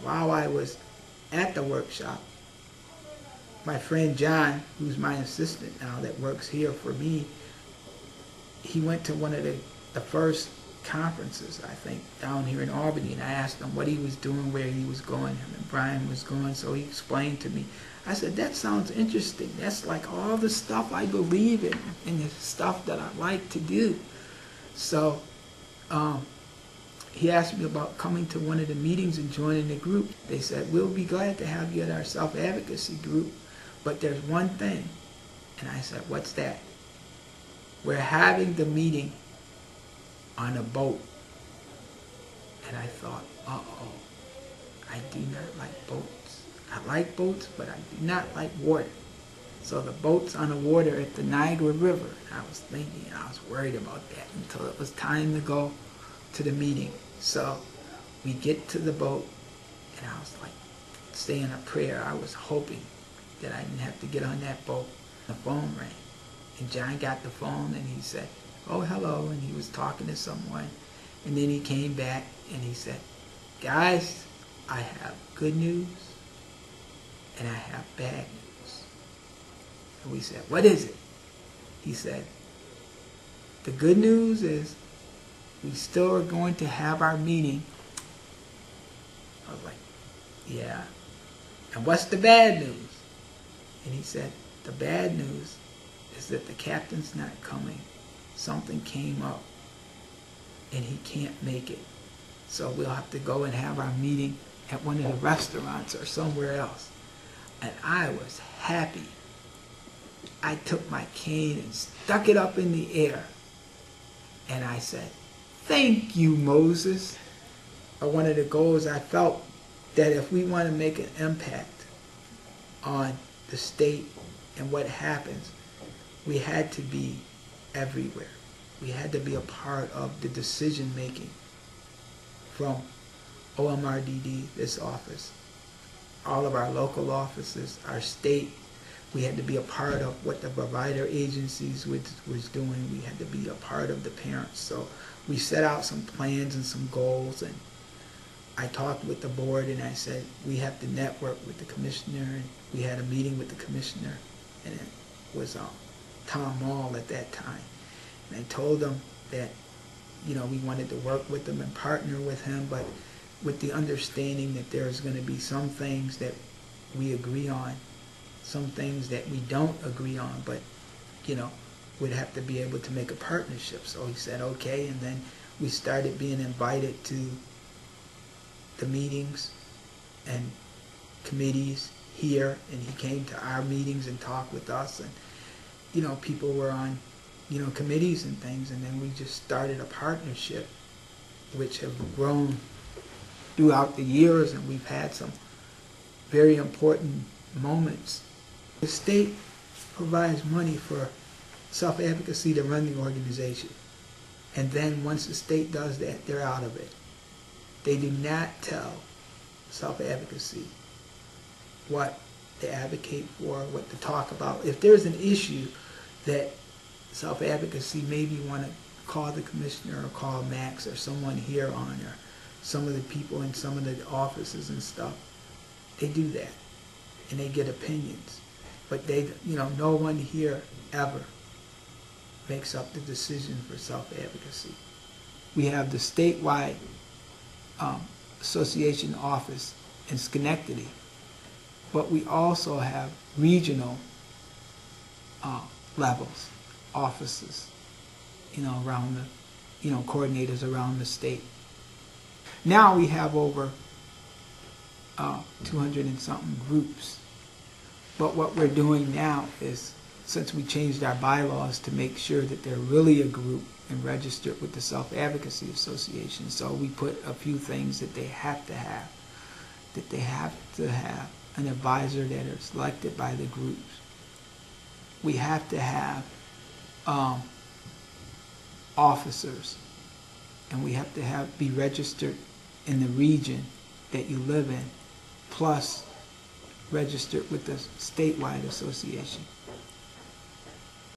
while I was at the workshop, my friend John, who's my assistant now that works here for me, he went to one of the first conferences, I think, down here in Albany, and I asked him what he was doing, where he was going, him and Brian was going, so he explained to me. I said, that sounds interesting. That's like all the stuff I believe in and the stuff that I like to do. So he asked me about coming to one of the meetings and joining the group. They said, we'll be glad to have you at our self-advocacy group, but there's one thing. And I said, what's that? We're having the meeting on a boat. And I thought, uh-oh, I do not like boats. I like boats, but I do not like water. So the boat's on the water at the Niagara River. I was thinking, I was worried about that until it was time to go to the meeting. So we get to the boat, and I was like saying a prayer. I was hoping that I didn't have to get on that boat. The phone rang, and John got the phone, and he said, oh, hello, and he was talking to someone. And then he came back, and he said, guys, I have good news, and I have bad news. And we said, what is it? He said, the good news is we still are going to have our meeting. I was like, yeah. And what's the bad news? And he said, the bad news is that the captain's not coming. Something came up, and he can't make it. So we'll have to go and have our meeting at one of the restaurants or somewhere else. And I was happy. I took my cane and stuck it up in the air. And I said, thank you, Moses. One of the goals, I felt that if we want to make an impact on the state and what happens, we had to be everywhere. We had to be a part of the decision making from OMRDD, this office, all of our local offices, our state. We had to be a part of what the provider agencies was doing. We had to be a part of the parents. So we set out some plans and some goals, and I talked with the board, and I said, we have to network with the commissioner, and we had a meeting with the commissioner, and it was Tom Mall at that time. And I told him that, you know, we wanted to work with him and partner with him, but with the understanding that there's going to be some things that we agree on, some things that we don't agree on, but, you know, we'd have to be able to make a partnership. So he said, okay, and then we started being invited to the meetings and committees here, and he came to our meetings and talked with us, and, you know, people were on, you know, committees and things, and then we just started a partnership which have grown throughout the years, and we've had some very important moments. The state provides money for self-advocacy to run the organization, and then once the state does that, they're out of it. They do not tell self-advocacy what to advocate for, what to talk about. If there's an issue that self-advocacy maybe want to call the commissioner or call Max or someone here on, or some of the people in some of the offices and stuff, they do that, and they get opinions. But they, you know, no one here ever makes up the decision for self-advocacy. We have the statewide association office in Schenectady, but we also have regional levels, offices, you know, around the, you know, coordinators around the state. Now we have over 200 and something groups. But what we're doing now is, since we changed our bylaws to make sure that they're really a group and registered with the Self-Advocacy Association, so we put a few things that they have to have. That they have to have an advisor that is selected by the groups. We have to have officers, and we have to be registered in the region that you live in, plus registered with the statewide association.